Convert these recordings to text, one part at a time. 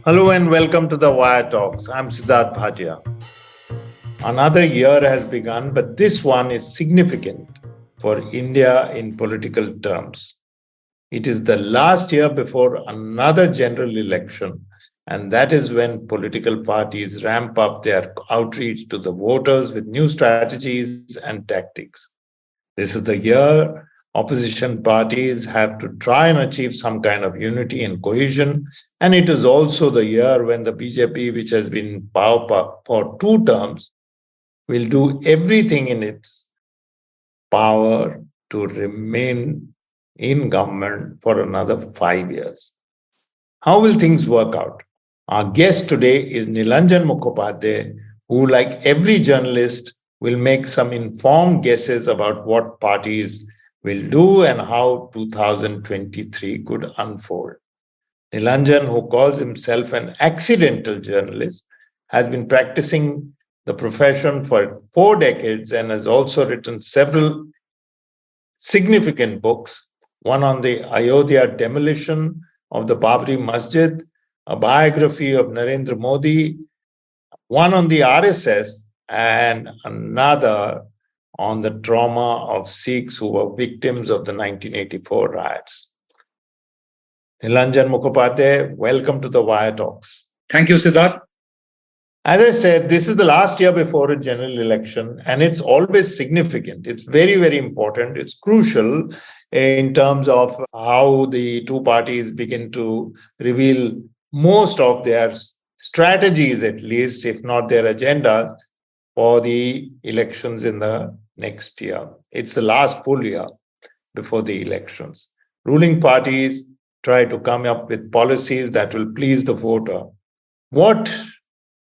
Hello and welcome to the Wire Talks. I'm Sidharth Bhatia. Another year has begun, but this one is significant for India in political terms. It is the last year before another general election, and that is when political parties ramp up their outreach to the voters with new strategies and tactics. This is the year opposition parties have to try and achieve some kind of unity and cohesion. And it is also the year when the BJP, which has been in power for 2 terms, will do everything in its power to remain in government for another 5 years. How will things work out? Our guest today is Nilanjan Mukhopadhyay, who, like every journalist, will make some informed guesses about what parties will do and how 2023 could unfold. Nilanjan, who calls himself an accidental journalist, has been practicing the profession for 4 decades and has also written several significant books, one on the Ayodhya demolition of the Babri Masjid, a biography of Narendra Modi, one on the RSS, and another on the trauma of Sikhs who were victims of the 1984 riots. Nilanjan Mukhopadhyay, welcome to the Wire Talks. Thank you, Siddharth. As I said, this is the last year before a general election, and it's always significant. It's very, very important. It's crucial in terms of how the two parties begin to reveal most of their strategies, at least, if not their agendas, for the elections in the next year. It's the last full year before the elections. Ruling parties try to come up with policies that will please the voter. What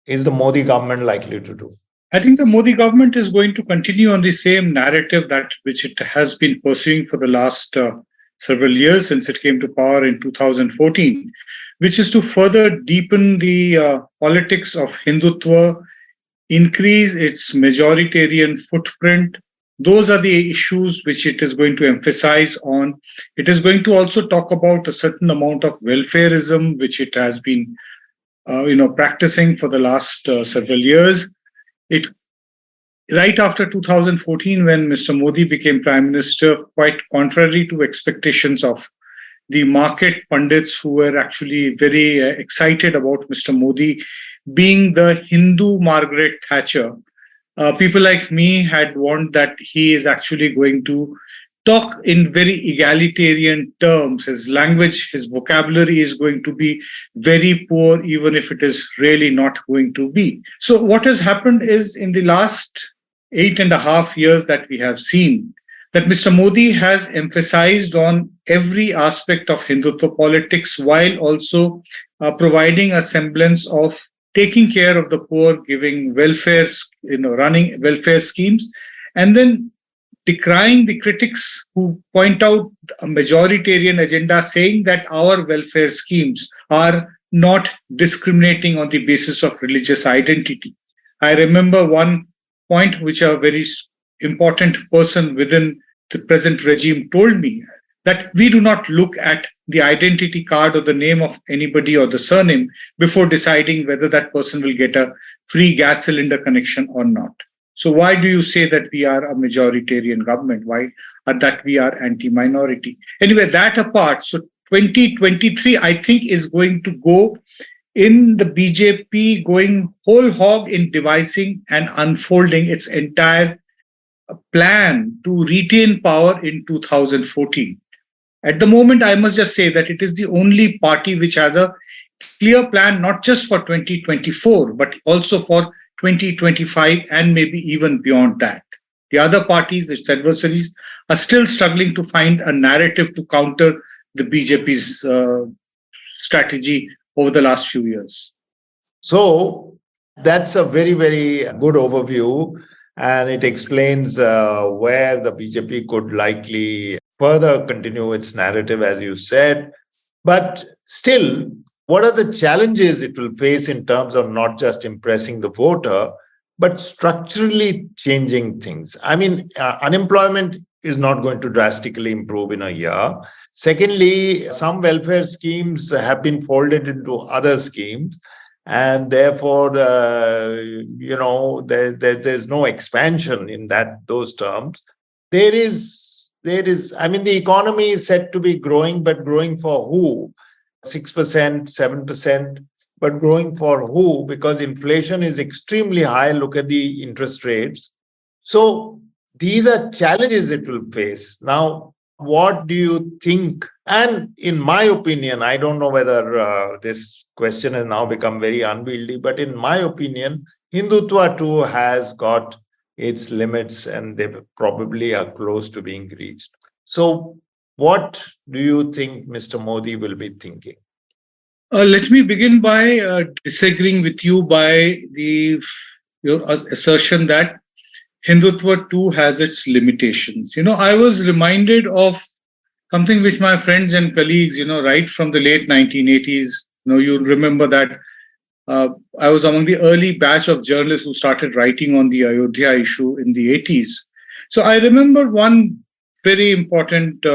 is the Modi government likely to do? I think the Modi government is going to continue on the same narrative which it has been pursuing for the last several years since it came to power in 2014, which is to further deepen the politics of Hindutva, increase its majoritarian footprint. Those are the issues which it is going to emphasize on. It is going to also talk about a certain amount of welfareism, which it has been practicing for the last several years. Right after 2014, when Mr. Modi became Prime Minister, quite contrary to expectations of the market pundits who were actually very excited about Mr. Modi being the Hindu Margaret Thatcher, people like me had warned that he is actually going to talk in very egalitarian terms. His language, his vocabulary is going to be very poor, even if it is really not going to be. So what has happened is in the last 8.5 years that we have seen that Mr. Modi has emphasized on every aspect of Hindutva politics while also providing a semblance of taking care of the poor, giving welfare, running welfare schemes, and then decrying the critics who point out a majoritarian agenda, saying that our welfare schemes are not discriminating on the basis of religious identity. I remember one point which a very important person within the present regime told me, that we do not look at the identity card or the name of anybody or the surname before deciding whether that person will get a free gas cylinder connection or not. So why do you say that we are a majoritarian government? Why that we are anti-minority? Anyway, that apart, so 2023, I think, is going to go in the BJP going whole hog in devising and unfolding its entire plan to retain power in 2014. At the moment, I must just say that it is the only party which has a clear plan, not just for 2024, but also for 2025 and maybe even beyond that. The other parties, its adversaries, are still struggling to find a narrative to counter the BJP's strategy over the last few years. So that's a very, very good overview, and it explains where the BJP could likely further continue its narrative, as you said. But still, what are the challenges it will face in terms of not just impressing the voter, but structurally changing things? I mean, unemployment is not going to drastically improve in a year. Secondly, some welfare schemes have been folded into other schemes, and therefore, there's no expansion in those terms. I mean, the economy is said to be growing, but growing for who? 6%, 7%, but growing for who? Because inflation is extremely high. Look at the interest rates. So these are challenges it will face. Now, what do you think? And in my opinion, I don't know whether this question has now become very unwieldy, but in my opinion, Hindutva too has got its limits and they probably are close to being reached. So what do you think Mr. Modi will be thinking? Let me begin by disagreeing with you by your assertion that Hindutva too has its limitations. I was reminded of something which my friends and colleagues, right from the late 1980s, you remember that I was among the early batch of journalists who started writing on the Ayodhya issue in the 80s. So I remember one very important,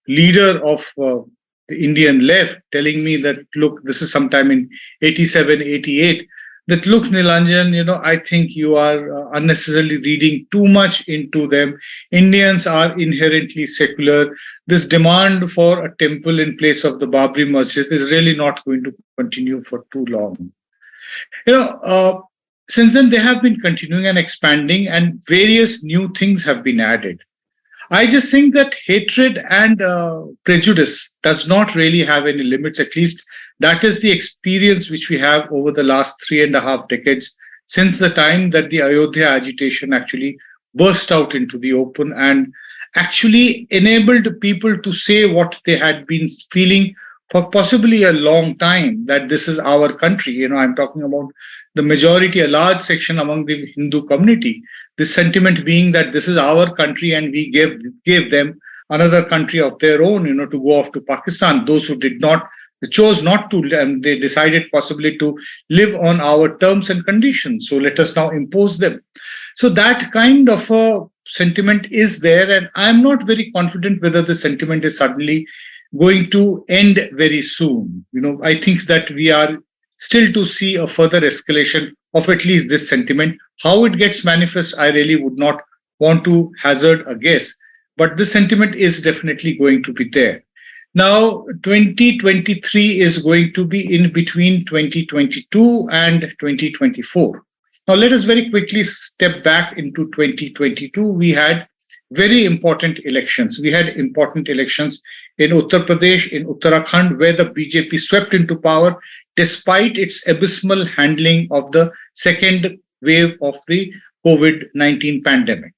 leader of the Indian left telling me that, look, this is sometime in 87, 88, that, look, Nilanjan, I think you are unnecessarily reading too much into them. Indians are inherently secular. This demand for a temple in place of the Babri Masjid is really not going to continue for too long. Since then, they have been continuing and expanding, and various new things have been added. I just think that hatred and prejudice does not really have any limits. At least that is the experience which we have over the last 3.5 decades, since the time that the Ayodhya agitation actually burst out into the open and actually enabled people to say what they had been feeling for possibly a long time, that this is our country. I'm talking about the majority, a large section among the Hindu community. This sentiment being that this is our country and we gave them another country of their own, to go off to Pakistan. Those who chose not to, and they decided possibly to live on our terms and conditions. So let us now impose them. So that kind of a sentiment is there, and I'm not very confident whether the sentiment is suddenly going to end very soon. I think that we are still to see a further escalation of at least this sentiment. How it gets manifest, I really would not want to hazard a guess. But the sentiment is definitely going to be there. Now, 2023 is going to be in between 2022 and 2024. Now, let us very quickly step back into 2022. We had very important elections. We had important elections in Uttar Pradesh, in Uttarakhand, where the BJP swept into power despite its abysmal handling of the second wave of the COVID-19 pandemic.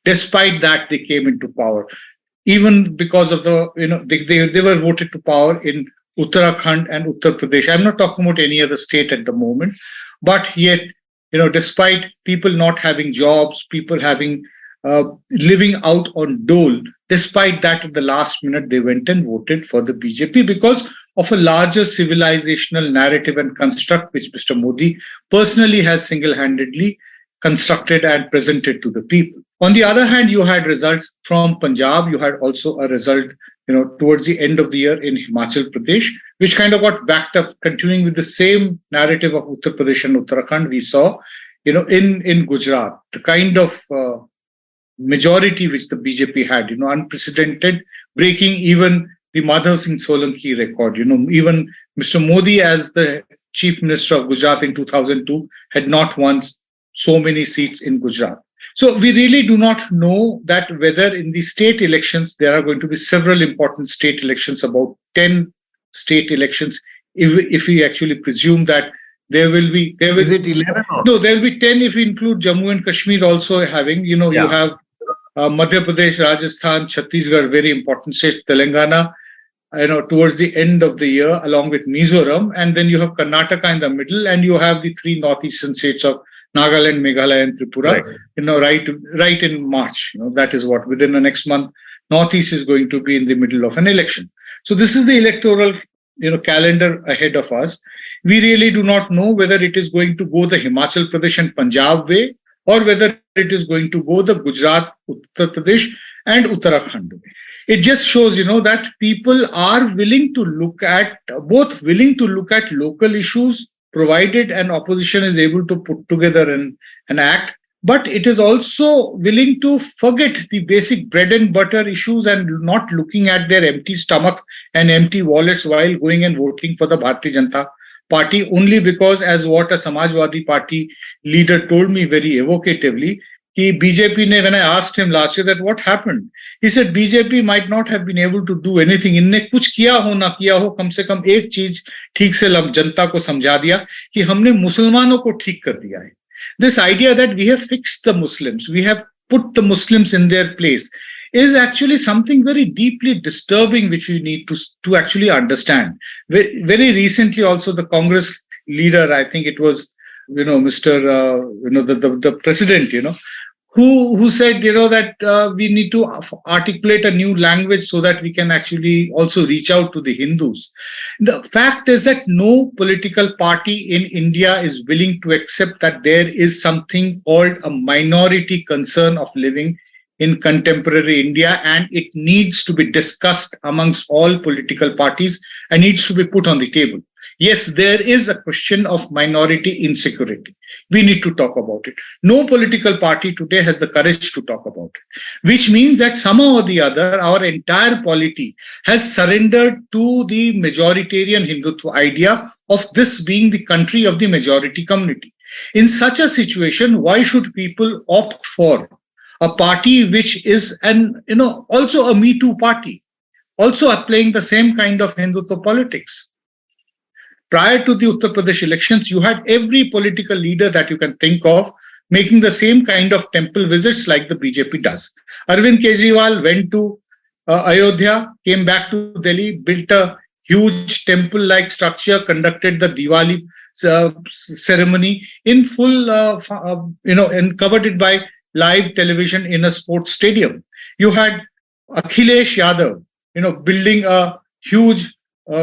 Despite that, they came into power. Even because of they were voted to power in Uttarakhand and Uttar Pradesh. I'm not talking about any other state at the moment, but yet, despite people not having jobs, people having living out on dole, despite that, at the last minute, they went and voted for the BJP because of a larger civilizational narrative and construct which Mr. Modi personally has single-handedly constructed and presented to the people. On the other hand, you had results from Punjab. You had also a result, towards the end of the year in Himachal Pradesh, which kind of got backed up, continuing with the same narrative of Uttar Pradesh and Uttarakhand we saw, in Gujarat. The kind of majority which the BJP had, unprecedented, breaking even the Madhav Singh Solanki record. Even Mr. Modi, as the Chief Minister of Gujarat in 2002, had not won so many seats in Gujarat. So we really do not know that whether in the state elections, there are going to be several important state elections, about 10 state elections, if we actually presume that is it 11? No, there will be 10 if we include Jammu and Kashmir also having, you have Madhya Pradesh, Rajasthan, Chhattisgarh, very important states, Telangana, towards the end of the year, along with Mizoram, and then you have Karnataka in the middle, and you have the three northeastern states of Nagaland, Meghalaya, and Tripura, right in March. That is what within the next month, Northeast is going to be in the middle of an election. So this is the electoral, calendar ahead of us. We really do not know whether it is going to go the Himachal Pradesh and Punjab way, or whether it is going to go the Gujarat, Uttar Pradesh, and Uttarakhand way. It just shows, that people are willing to look at local issues, provided an opposition is able to put together an act. But it is also willing to forget the basic bread and butter issues and not looking at their empty stomach and empty wallets while going and voting for the Bharatiya Janata Party, only because, as what a Samajwadi Party leader told me very evocatively, BJP ne, when I asked him last year that what happened, he said BJP might not have been able to do anything. इनने कुछ किया हो ना किया हो, कम से कम एक चीज ठीक से जनता को समझा दिया कि हमने मुसलमानों को ठीक कर दिया है. This idea that we have fixed the Muslims, we have put the Muslims in their place, is actually something very deeply disturbing, which we need to actually understand. Very recently, also the Congress leader, I think it was, Mr. The president, who said, that we need to articulate a new language so that we can actually also reach out to the Hindus. The fact is that no political party in India is willing to accept that there is something called a minority concern of living in contemporary India, and it needs to be discussed amongst all political parties and needs to be put on the table. Yes, there is a question of minority insecurity. We need to talk about it. No political party today has the courage to talk about it, which means that somehow or the other, our entire polity has surrendered to the majoritarian Hindutva idea of this being the country of the majority community. In such a situation, why should people opt for a party which is also a Me Too party, also applying the same kind of Hindutva politics? Prior to the Uttar Pradesh elections, you had every political leader that you can think of making the same kind of temple visits like the BJP does. Arvind Kejriwal went to Ayodhya, came back to Delhi, built a huge temple-like structure, conducted the Diwali ceremony in full, and covered it by live television in a sports stadium. You had Akhilesh Yadav, building a huge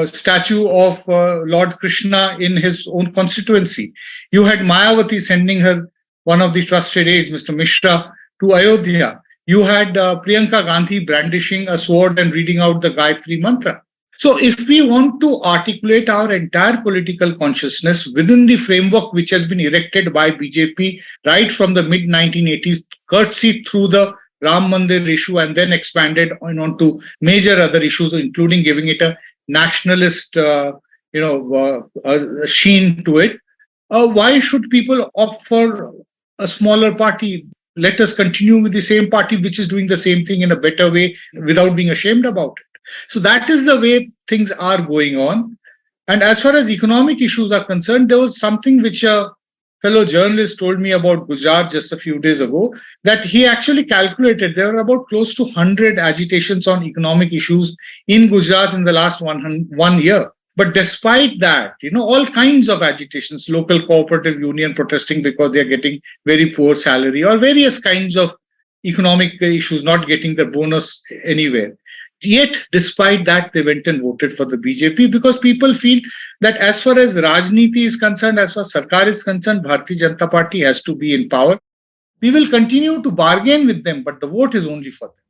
statue of Lord Krishna in his own constituency. You had Mayawati sending her one of the trusted aides, Mr. Mishra, to Ayodhya. You had Priyanka Gandhi brandishing a sword and reading out the Gayatri Mantra. So if we want to articulate our entire political consciousness within the framework which has been erected by BJP right from the mid-1980s, courtesy through the Ram Mandir issue and then expanded on to major other issues, including giving it a nationalist sheen to it, why should people opt for a smaller party? Let us continue with the same party which is doing the same thing in a better way without being ashamed about it. So that is the way things are going on. And as far as economic issues are concerned, there was something which a fellow journalist told me about Gujarat just a few days ago, that he actually calculated there were about close to 100 agitations on economic issues in Gujarat in the last 1 year. But despite that, all kinds of agitations, local cooperative union protesting because they are getting very poor salary, or various kinds of economic issues, not getting the bonus anywhere. Yet, despite that, they went and voted for the BJP because people feel that as far as Rajniti is concerned, as far as Sarkar is concerned, Bharatiya Janata Party has to be in power. We will continue to bargain with them, but the vote is only for them.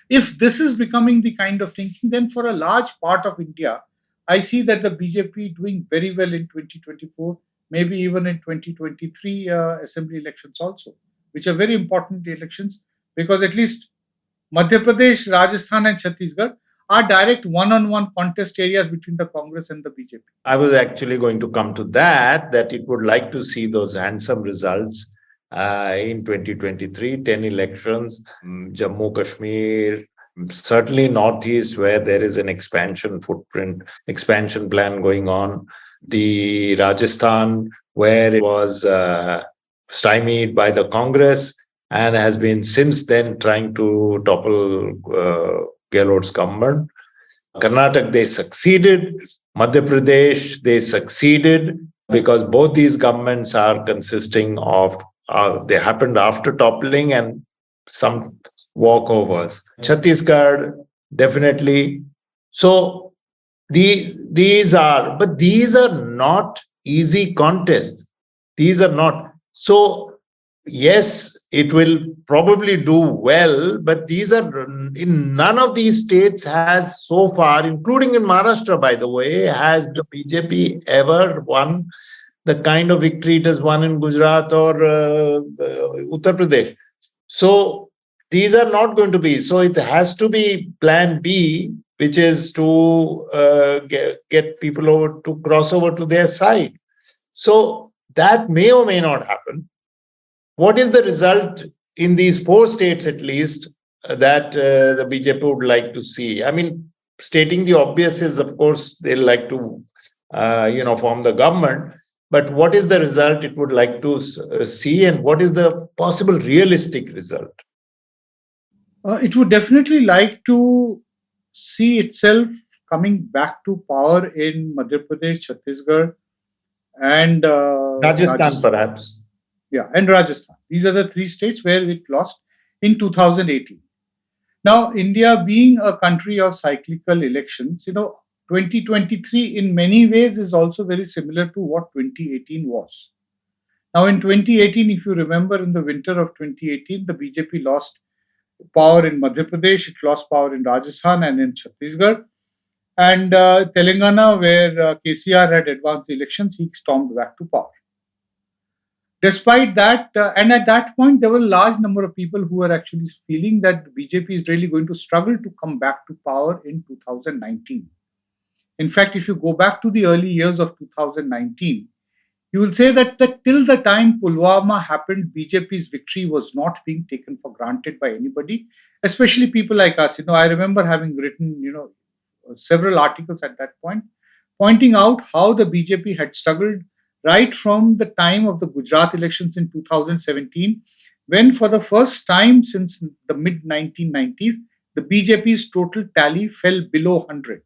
If this is becoming the kind of thinking, then for a large part of India, I see that the BJP doing very well in 2024, maybe even in 2023 assembly elections also, which are very important elections because at least Madhya Pradesh, Rajasthan, and Chhattisgarh are direct one-on-one contest areas between the Congress and the BJP. I was actually going to come to that it would like to see those handsome results in 2023, 10 elections, Jammu, Kashmir, certainly Northeast, where there is an expansion plan going on, the Rajasthan, where it was stymied by the Congress, and has been since then trying to topple Gehlot's government. Karnataka, they succeeded. Madhya Pradesh, they succeeded because both these governments are consisting of, they happened after toppling and some walkovers. Chhattisgarh, definitely. So these are not easy contests. These are not. So yes, it will probably do well, but these are in none of these states has so far, including in Maharashtra, by the way, has the BJP ever won the kind of victory it has won in Gujarat or Uttar Pradesh. So these are not going to be. So it has to be plan B, which is to get people over to cross over to their side. So that may or may not happen. What is the result in these four states, at least, that the BJP would like to see? I mean, stating the obvious is, of course, they like to, form the government. But what is the result it would like to see, and what is the possible realistic result? It would definitely like to see itself coming back to power in Madhya Pradesh, Chhattisgarh, and Rajasthan, Rajasthan. perhaps. Yeah, and Rajasthan. These are the three states where it lost in 2018. Now, India being a country of cyclical elections, 2023 in many ways is also very similar to what 2018 was. Now, in 2018, if you remember, in the winter of 2018, the BJP lost power in Madhya Pradesh, it lost power in Rajasthan and in Chhattisgarh. And Telangana, where KCR had advanced the elections, he stormed back to power. Despite that, and at that point, there were a large number of people who were actually feeling that the BJP is really going to struggle to come back to power in 2019. In fact, if you go back to the early years of 2019, you will say that till the time Pulwama happened, BJP's victory was not being taken for granted by anybody, especially people like us. I remember having written, several articles at that point, pointing out how the BJP had struggled right from the time of the Gujarat elections in 2017, when for the first time since the mid 1990s, the BJP's total tally fell below 100.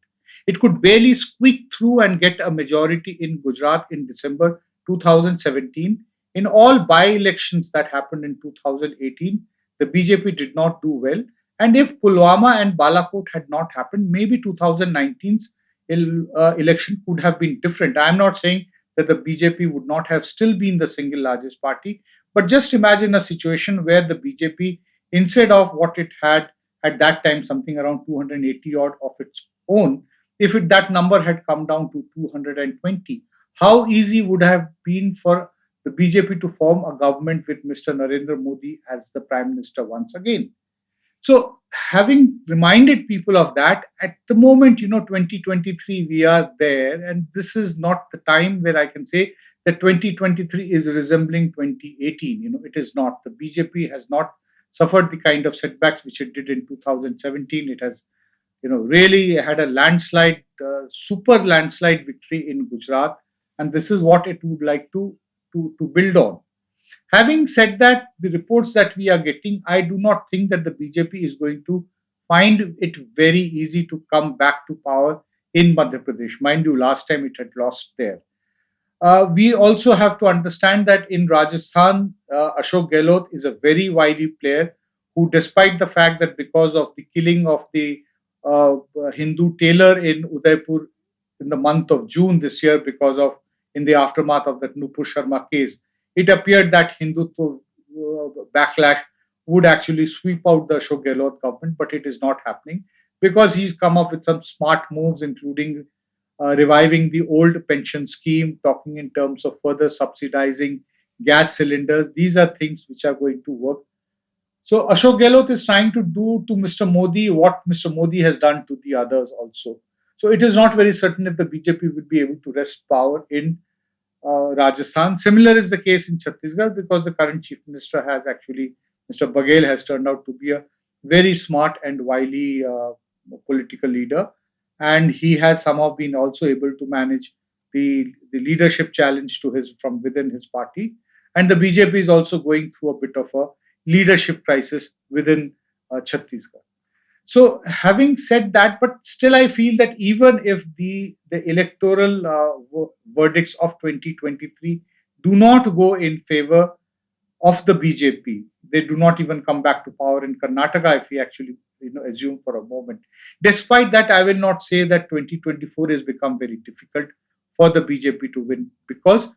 It could barely squeak through and get a majority in Gujarat in December 2017. In all by elections that happened in 2018, the BJP did not do well. And if Pulwama and Balakot had not happened, maybe 2019's election could have been different. I'm not saying that the BJP would not have still been the single largest party, but just imagine a situation where the BJP, instead of what it had at that time, something around 280 odd of its own, if that number had come down to 220, how easy would have been for the BJP to form a government with Mr. Narendra Modi as the Prime Minister once again? So, having reminded people of that, at the moment, 2023, we are there, and this is not the time where I can say that 2023 is resembling 2018. It is not. The BJP has not suffered the kind of setbacks which it did in 2017. It has, really had a landslide, super landslide victory in Gujarat, and this is what it would like to build on. Having said that, the reports that we are getting, I do not think that the BJP is going to find it very easy to come back to power in Madhya Pradesh. Mind you, last time it had lost there. We also have to understand that in Rajasthan, Ashok Gehlot is a very wily player who, despite the fact that because of the killing of the Hindu tailor in Udaipur in the month of June this year, because of in the aftermath of that Nupur Sharma case, it appeared that Hindutva backlash would actually sweep out the Ashok Gehlot government, but it is not happening because he's come up with some smart moves, including reviving the old pension scheme, talking in terms of further subsidizing gas cylinders. These are things which are going to work. So Ashok Gehlot is trying to do to Mr. Modi what Mr. Modi has done to the others also. So it is not very certain if the BJP will be able to wrest power in Rajasthan. Similar is the case in Chhattisgarh because the current chief minister has actually, Mr. Baghel, has turned out to be a very smart and wily political leader, and he has somehow been also able to manage the leadership challenge to his from within his party. And the BJP is also going through a bit of a leadership crisis within Chhattisgarh. So, having said that, but still, I feel that even if the electoral verdicts of 2023 do not go in favor of the BJP, they do not even come back to power in Karnataka. If we actually assume for a moment, despite that, I will not say that 2024 has become very difficult for the BJP to win because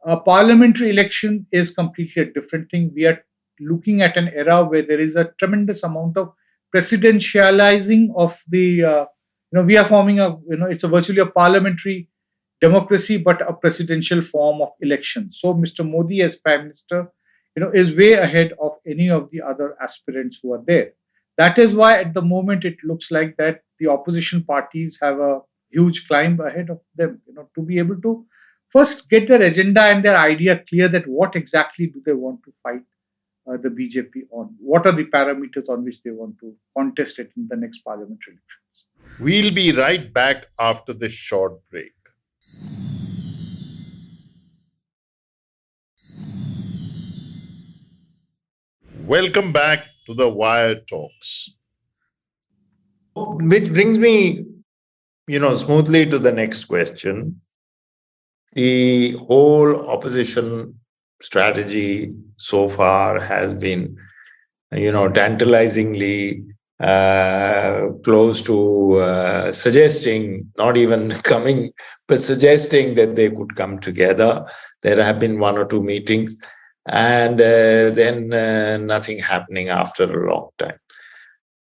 A parliamentary election is completely a different thing. We are looking at an era where there is a tremendous amount of presidentializing of the. We are forming a. It's a virtually a parliamentary democracy, but a presidential form of election. So, Mr. Modi as Prime Minister, is way ahead of any of the other aspirants who are there. That is why, at the moment, it looks like that the opposition parties have a huge climb ahead of them. To be able to first get their agenda and their idea clear that what exactly do they want to fight the BJP on? What are the parameters on which they want to contest it in the next parliamentary elections? We'll be right back after this short break. Welcome back to the Wire Talks. Which brings me, smoothly to the next question. The whole opposition strategy so far has been, tantalizingly close to suggesting, not even coming, but suggesting that they could come together. There have been one or two meetings, and then nothing happening after a long time.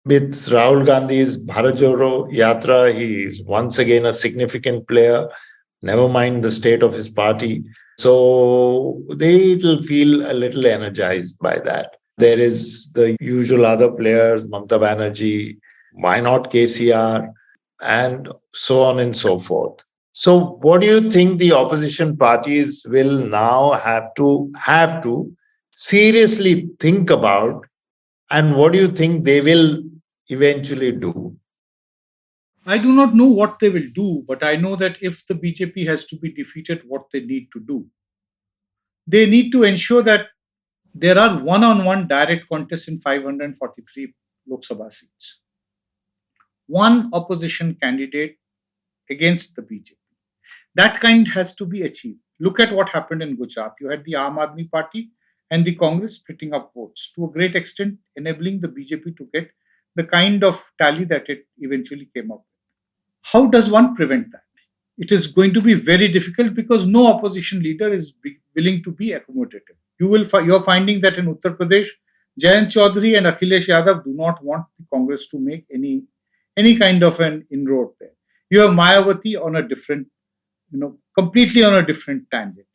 With Rahul Gandhi's Bharat Jodo Yatra, he is once again a significant player, never mind the state of his party. So they will feel a little energized by that. There is the usual other players, Mamata Banerjee, why not KCR, and so on and so forth. So what do you think the opposition parties will now have to seriously think about, and what do you think they will eventually do? I do not know what they will do, but I know that if the BJP has to be defeated, what they need to do. They need to ensure that there are one-on-one direct contests in 543 Lok Sabha seats. One opposition candidate against the BJP. That kind has to be achieved. Look at what happened in Gujarat. You had the Aam Aadmi Party and the Congress splitting up votes to a great extent, enabling the BJP to get the kind of tally that it eventually came up with. How does one prevent that? It is going to be very difficult because no opposition leader is willing to be accommodative. You're finding that in Uttar Pradesh, Jayant Chaudhary and Akhilesh Yadav do not want the Congress to make any kind of an inroad there. You have Mayawati on a different, completely on a different tangent.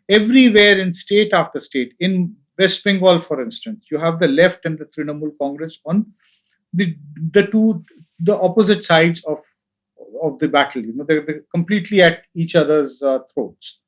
Everywhere in state after state, in West Bengal, for instance, you have the left and the Trinamool Congress on the the opposite sides of the battle. They're completely at each other's throats.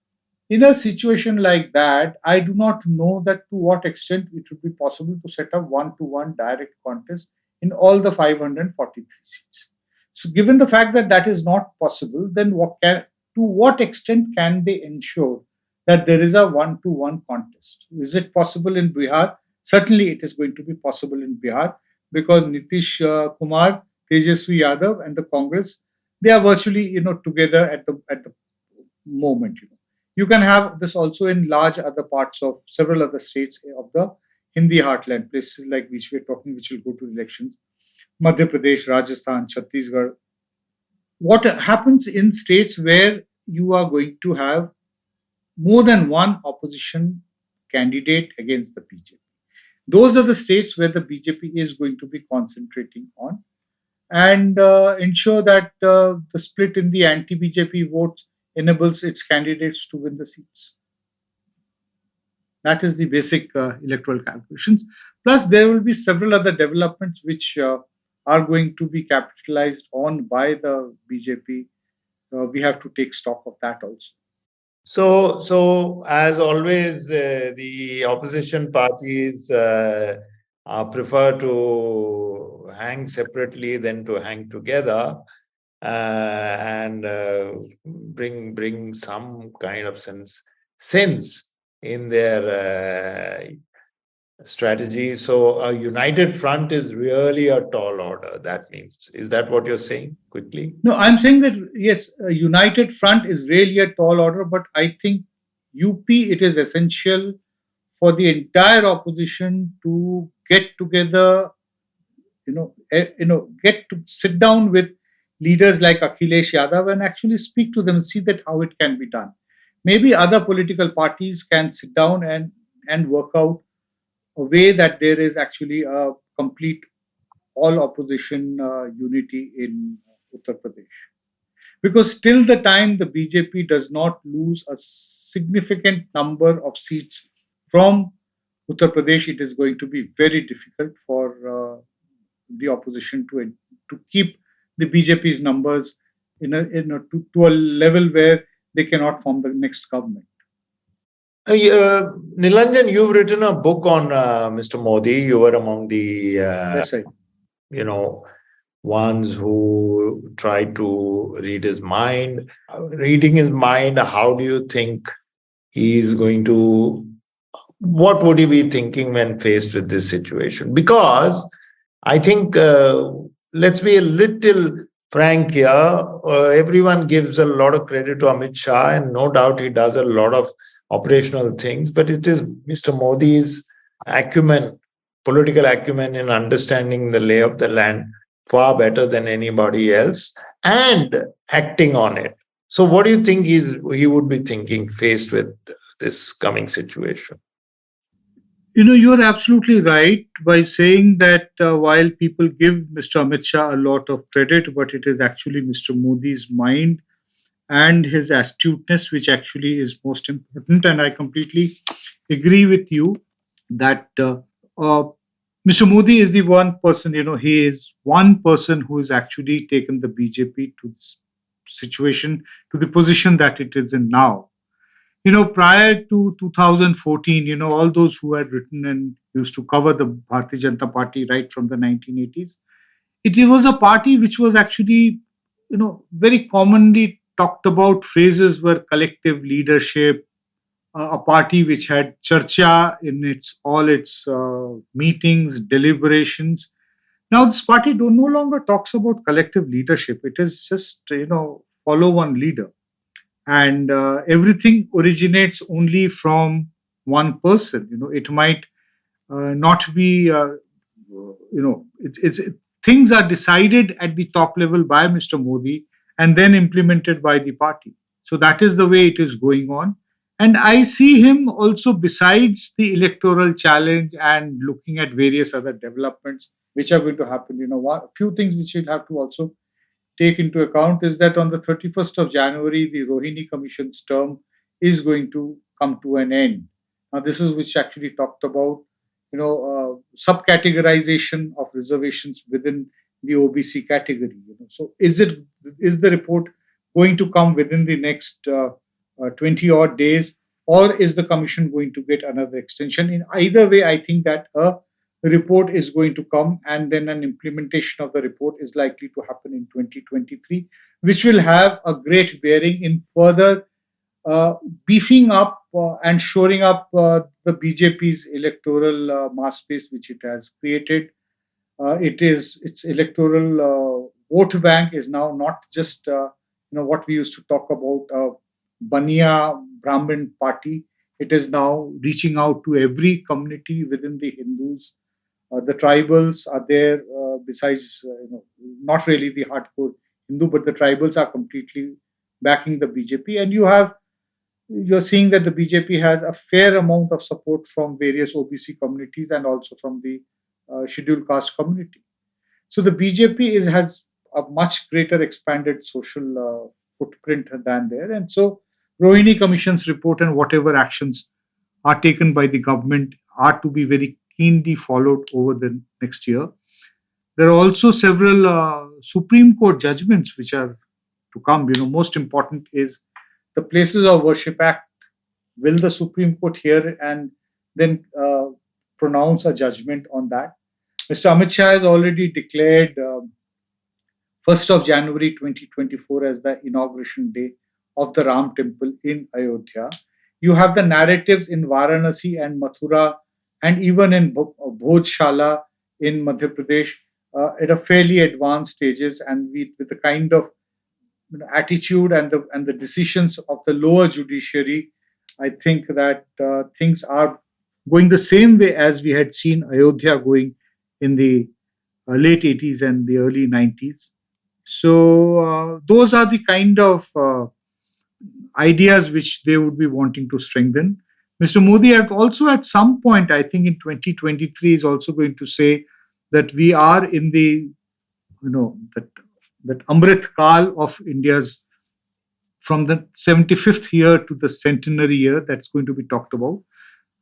In a situation like that, I do not know that to what extent it would be possible to set up one-to-one direct contest in all the 543 seats. So, given the fact that that is not possible, then to what extent can they ensure that there is a one-to-one contest? Is it possible in Bihar? Certainly, it is going to be possible in Bihar because Nitish Kumar, Tejasvi Yadav, and the Congress, they are virtually together at the moment. You can have this also in large other parts of several other states of the Hindi heartland, places like which we're talking, which will go to elections, Madhya Pradesh, Rajasthan, Chhattisgarh. What happens in states where you are going to have more than one opposition candidate against the BJP? Those are the states where the BJP is going to be concentrating on and ensure that the split in the anti-BJP votes enables its candidates to win the seats. That is the basic electoral calculations. Plus, there will be several other developments which are going to be capitalized on by the BJP. We have to take stock of that also. So as always, the opposition parties prefer to hang separately than to hang together and bring some kind of sense in their strategy. So a united front is really a tall order. That means, is that what you're saying quickly? No, I'm saying that yes, a united front is really a tall order, but I think UP, it is essential for the entire opposition to get together, get to sit down with leaders like Akhilesh Yadav and actually speak to them and see that how it can be done. maybe other political parties can sit down and work out a way that there is actually a complete all opposition unity in Uttar Pradesh. Because till the time the BJP does not lose a significant number of seats from Uttar Pradesh, it is going to be very difficult for the opposition to keep the BJP's numbers to a level where they cannot form the next government. Nilanjan, you've written a book on Mr. Modi. You were among the That's right. Ones who try to read his mind. Reading his mind, how do you think he's going to, what would he be thinking when faced with this situation? Because I think, let's be a little frank here, everyone gives a lot of credit to Amit Shah, and no doubt he does a lot of operational things, but it is Mr. Modi's acumen, political acumen in understanding the lay of the land far better than anybody else and acting on it. So what do you think he would be thinking faced with this coming situation? You're absolutely right by saying that while people give Mr. Amit Shah a lot of credit, but it is actually Mr. Modi's mind and his astuteness which actually is most important. And I completely agree with you that uh, Mr. Modi is the one person, he is one person who has actually taken the BJP to this situation, to the position that it is in now. Prior to 2014, all those who had written and used to cover the Bharatiya Janata Party right from the 1980s, it was a party which was actually, very commonly talked about phrases were collective leadership, a party which had charcha in its meetings, deliberations. Now this party no longer talks about collective leadership. It is just follow one leader, and everything originates only from one person. It might not be things are decided at the top level by Mr. Modi and then implemented by the party. So that is the way it is going on. And I see him also, besides the electoral challenge and looking at various other developments which are going to happen. A few things which we'll have to also take into account is that on the 31st of January, the Rohini Commission's term is going to come to an end. Now, this is which actually talked about, subcategorization of reservations within the OBC category. So, is the report going to come within the next 20 odd days, or is the commission going to get another extension? In either way, I think that a report is going to come, and then an implementation of the report is likely to happen in 2023, which will have a great bearing in further beefing up and shoring up the BJP's electoral mass base which it has created. Its electoral vote bank is now not just what we used to talk about, Baniya Brahmin party. It is now reaching out to every community within the Hindus. The tribals are there, besides not really the hardcore Hindu, but the tribals are completely backing the BJP, and you're seeing that the BJP has a fair amount of support from various OBC communities and also from the scheduled caste community. So the BJP has a much greater expanded social footprint than there, and so Rohini Commission's report and whatever actions are taken by the government are to be very keenly followed over the next year. There are also several Supreme Court judgments which are to come. Most important is the Places of Worship Act. Will the Supreme Court hear and then pronounce a judgment on that? Mr. Amit Shah has already declared 1st of January 2024 as the inauguration day of the Ram Temple in Ayodhya. You have the narratives in Varanasi and Mathura and even in Bhojshala in Madhya Pradesh at a fairly advanced stages, and with the kind of attitude and the decisions of the lower judiciary, I think that things are going the same way as we had seen Ayodhya going in the late 80s and the early 90s. So those are the kind of ideas which they would be wanting to strengthen. Mr. Modi had also at some point, I think in 2023, is also going to say that we are in the, that Amrit Kal of India's, from the 75th year to the centenary year, that's going to be talked about.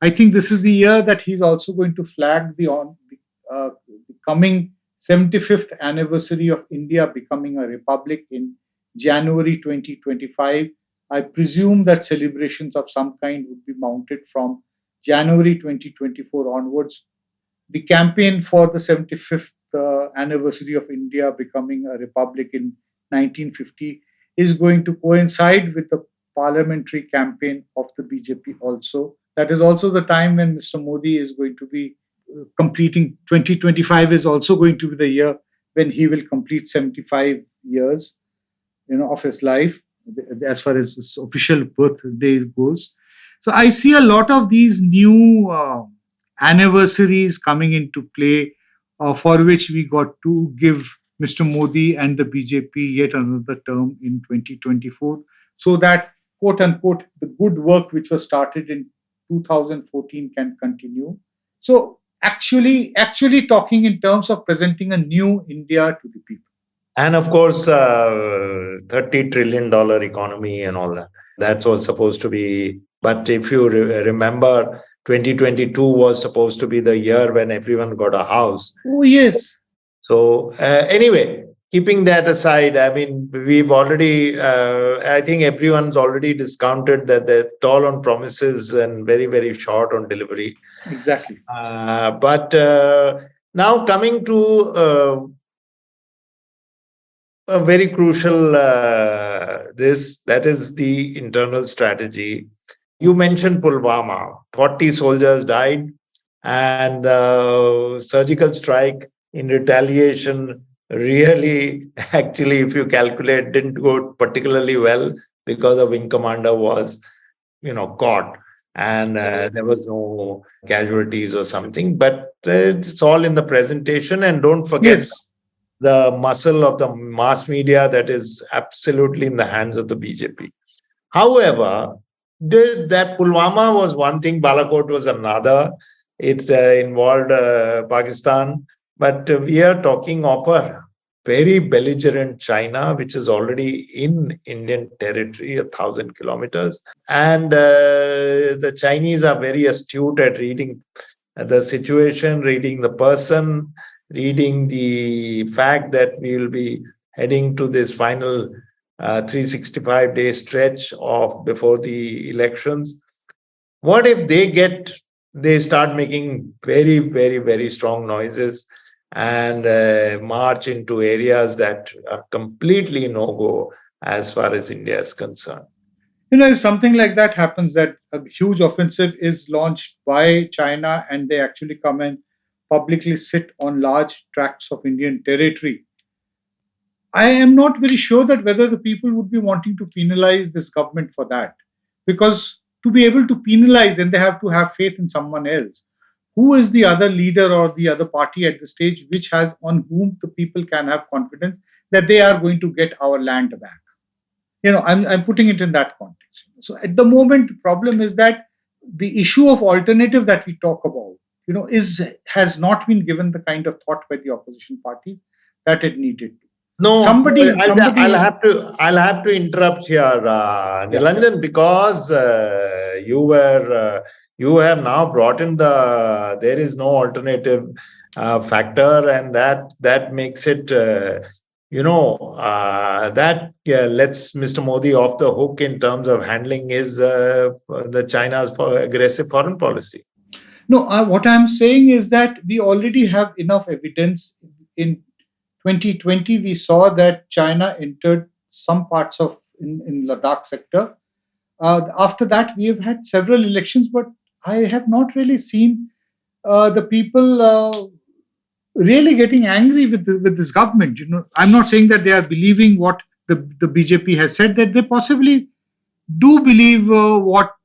I think this is the year that he's also going to flag the coming 75th anniversary of India becoming a republic in January 2025. I presume that celebrations of some kind would be mounted from January 2024 onwards. The campaign for the 75th anniversary of India becoming a republic in 1950 is going to coincide with the parliamentary campaign of the BJP also. That is also the time when Mr. Modi is going to be completing. 2025 is also going to be the year when he will complete 75 years, of his life, as far as his official birthday goes. So I see a lot of these new anniversaries coming into play, for which we got to give Mr. Modi and the BJP yet another term in 2024, so that, quote unquote, the good work which was started in 2014 can continue. So actually talking in terms of presenting a new India to the people. And of course, $30 trillion economy and all that. That's what's supposed to be. But if you remember, 2022 was supposed to be the year when everyone got a house. Oh, yes. So anyway, keeping that aside, I mean, we've already, I think everyone's already discounted that they're tall on promises and very, very short on delivery. Exactly. But now coming to a very crucial that is the internal strategy. You mentioned Pulwama. 40 soldiers died, and the surgical strike in retaliation really, actually, if you calculate, didn't go particularly well because the wing commander was, caught, and there was no casualties or something. But it's all in the presentation, and don't forget. Yes. The muscle of the mass media that is absolutely in the hands of the BJP. However, that Pulwama was one thing, Balakot was another. It involved Pakistan. But we are talking of a very belligerent China, which is already in Indian territory, 1,000 kilometers. And the Chinese are very astute at reading the situation, reading the person, reading the fact that we will be heading to this final 365-day stretch of before the elections. What if they start making very, very, very strong noises and march into areas that are completely no-go as far as India is concerned? If something like that happens, that a huge offensive is launched by China and they actually come and publicly sit on large tracts of Indian territory, I am not very sure that whether the people would be wanting to penalize this government for that. Because to be able to penalize, then they have to have faith in someone else. Who is the other leader or the other party at the stage which has, on whom the people can have confidence that they are going to get our land back? I'm putting it in that context. So at the moment, the problem is that the issue of alternative that we talk about, has not been given the kind of thought by the opposition party that it needed to. No, I'll have to interrupt here, Nilanjan, because you have now brought in there is no alternative factor, and that makes it that lets Mr. Modi off the hook in terms of handling the China's aggressive foreign policy. No, what I'm saying is that we already have enough evidence. In 2020, we saw that China entered some parts of in Ladakh sector. After that, we have had several elections, but I have not really seen the people really getting angry with this government. I'm not saying that they are believing what the BJP has said, that they possibly do believe what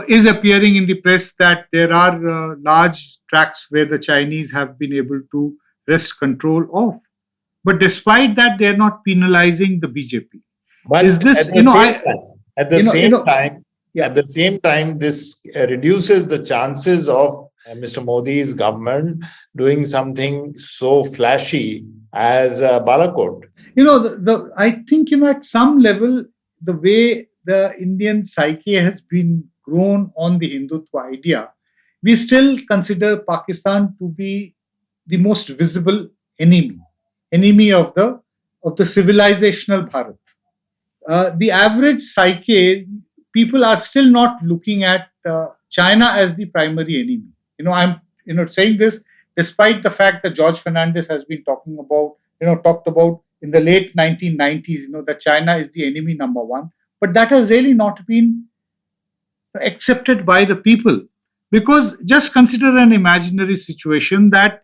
is appearing in the press, that there are large tracts where the Chinese have been able to wrest control of. But despite that, they are not penalizing the BJP. But is this, At the You know, you same know, time, yeah. at the same time, this reduces the chances of Mr. Modi's government doing something so flashy as Balakot. I think, at some level, the way the Indian psyche has been grown on the Hindutva idea, we still consider Pakistan to be the most visible enemy of the civilizational Bharat. The average psyche, people are still not looking at China as the primary enemy. I'm saying this despite the fact that George Fernandez has been talked about in the late 1990s. That China is the enemy number one, but that has really not been accepted by the people, because just consider an imaginary situation that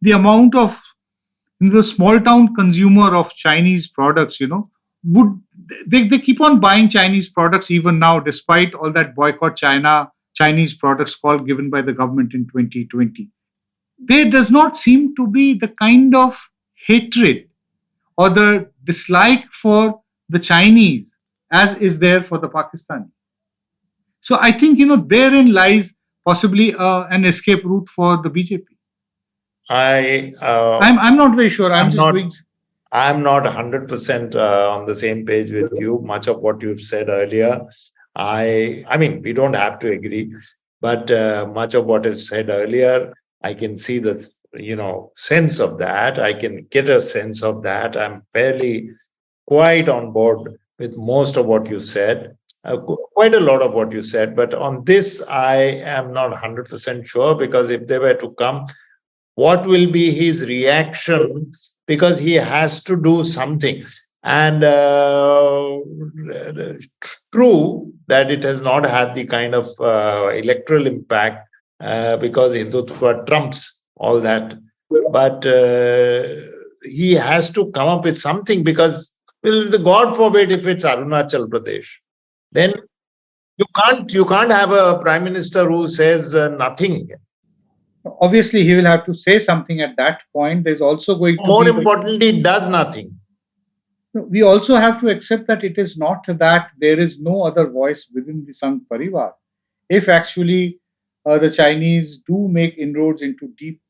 the amount of the small town consumer of Chinese products, would they keep on buying Chinese products even now, despite all that boycott Chinese products call given by the government in 2020. There does not seem to be the kind of hatred or the dislike for the Chinese as is there for the Pakistani. So I think therein lies possibly an escape route for the BJP. I I'm not very sure. I'm I'm just not doing. I'm not 100% on the same page with you. Much of what you've said earlier, I mean, we don't have to agree, but much of what is said earlier, I can see the sense of that. I can get a sense of that. I'm fairly quite on board with most of what you said. Quite a lot of what you said, but on this, I am not 100% sure, because if they were to come, what will be his reaction, because he has to do something. And true that it has not had the kind of electoral impact, because Hindutva trumps all that, but he has to come up with something, because, well, God forbid if it's Arunachal Pradesh, then you can't have a prime minister who says nothing. Obviously, he will have to say something at that point. There's also going to More be importantly, does nothing. we also have to accept that it is not that there is no other voice within the Sangh Parivar. If actually the Chinese do make inroads into deep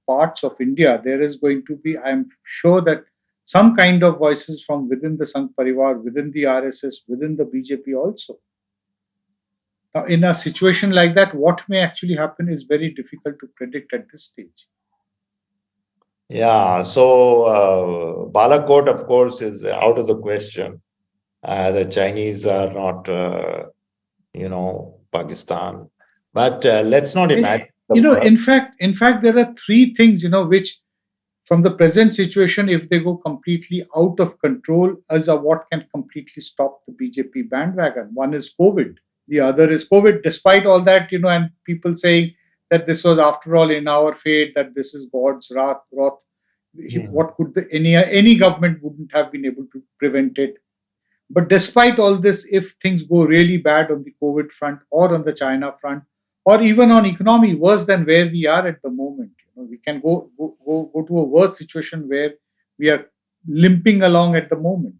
parts of India, there is going to be, I'm sure that some kind of voices from within the Sangh Parivar, within the RSS, within the BJP also. Now, in a situation like that, what may actually happen is very difficult to predict at this stage. Yeah, so Balakot, of course, is out of the question. The Chinese are not, Pakistan. But let's not imagine the worst. In fact, there are three things, which from the present situation, if they go completely out of control, as a what can completely stop the BJP bandwagon. One is COVID. The other is COVID. Despite all that, and people saying that this was after all in our fate, that this is God's wrath. What could any government wouldn't have been able to prevent it? But despite all this, if things go really bad on the COVID front or on the China front, or even on economy, worse than where we are at the moment, we can go to a worse situation where we are limping along at the moment.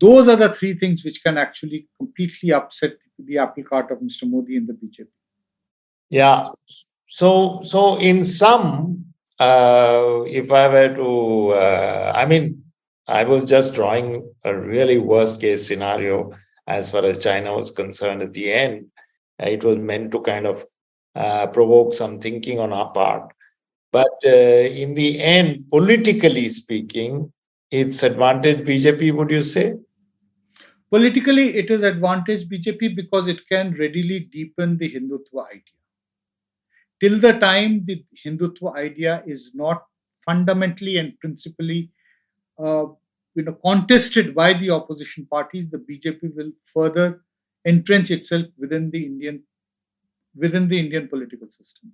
Those are the three things which can actually completely upset the apple cart of Mr. Modi and the BJP. Yeah. So in sum, if I were to, I mean, I was just drawing a really worst case scenario as far as China was concerned at the end. It was meant to kind of provoke some thinking on our part. But in the end, politically speaking, it's advantage BJP, would you say? Politically, it is advantage BJP because it can readily deepen the Hindutva idea. Till the time the Hindutva idea is not fundamentally and principally contested by the opposition parties, the BJP will further entrench itself within the Indian political system.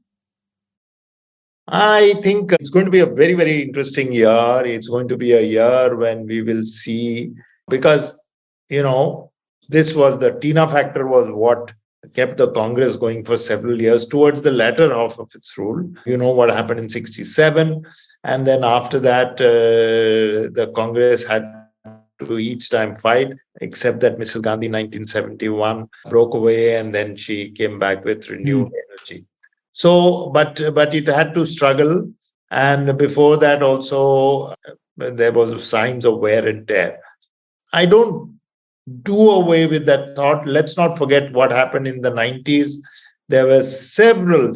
I think it's going to be a very, very interesting year. It's going to be a year when we will see, because, this was the Tina factor was what kept the Congress going for several years towards the latter half of its rule. You know what happened in 67. And then after that, the Congress had to to each time fight, except that Mrs. Gandhi 1971 broke away and then she came back with renewed energy. So, but it had to struggle. And before that also, there was signs of wear and tear. I don't do away with that thought. Let's not forget what happened in the 90s. There were several,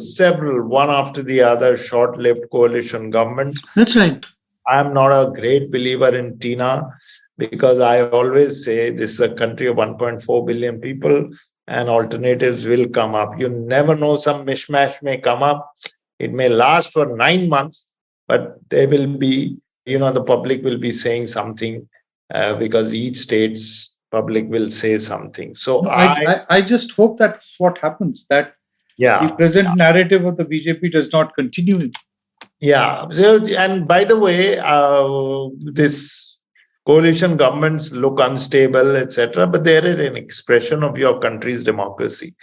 one after the other, short-lived coalition governments. That's right. I'm not a great believer in TINA because I always say this is a country of 1.4 billion people and alternatives will come up. You never know, some mishmash may come up. It may last for 9 months, but there will be, the public will be saying something because each state's public will say something. So No, I just hope that's what happens, that the present narrative of the BJP does not continue. Yeah. So, and by the way, this coalition governments look unstable, etc., but they are an expression of your country's democracy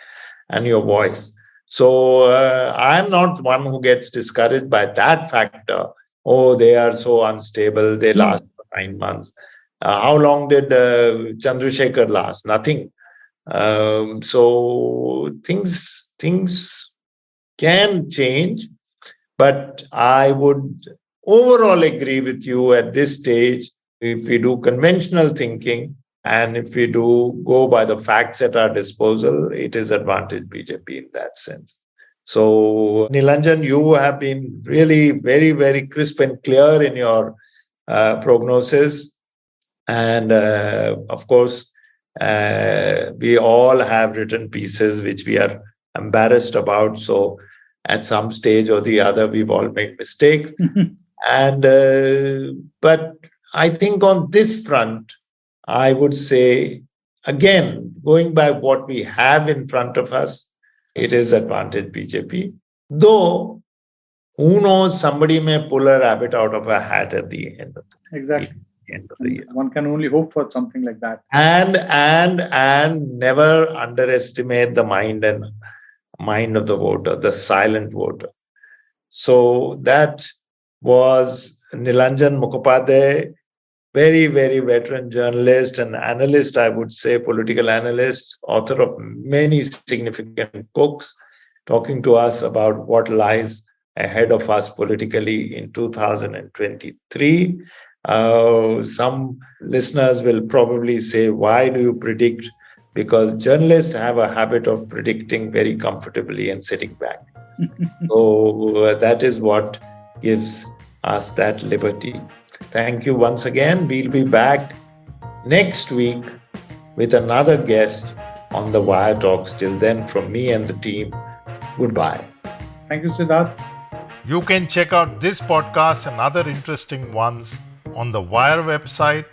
and your voice. So I'm not one who gets discouraged by that factor. Oh, they are so unstable. They last for 9 months. How long did Chandrasekhar last? Nothing. So things can change, but I would overall agree with you at this stage. If we do conventional thinking and if we do go by the facts at our disposal, it is advantage BJP in that sense. So, Nilanjan, you have been really very, very crisp and clear in your prognosis. And of course, we all have written pieces which we are embarrassed about. So at some stage or the other, we've all made mistakes. And but I think on this front, I would say, again, going by what we have in front of us, it is advantage BJP. Though, who knows, somebody may pull a rabbit out of a hat at the end of the Exactly. End of the year. One can only hope for something like that. And never underestimate the mind of the voter, the silent voter. So that was Nilanjan Mukhopadhyay, very, very veteran journalist and analyst, I would say, political analyst, author of many significant books, talking to us about what lies ahead of us politically in 2023. Some listeners will probably say, why do you predict? Because journalists have a habit of predicting very comfortably and sitting back. So that is what gives us that liberty. Thank you once again. We'll be back next week with another guest on the Wire Talks. Till then, from me and the team, goodbye. Thank you, Sidharth. You can check out this podcast and other interesting ones on the Wire website,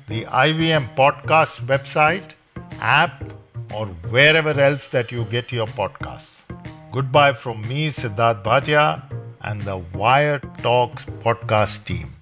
the IVM podcast website, app, or wherever else that you get your podcasts. Goodbye from me, Sidharth Bhatia, and the Wire Talks podcast team.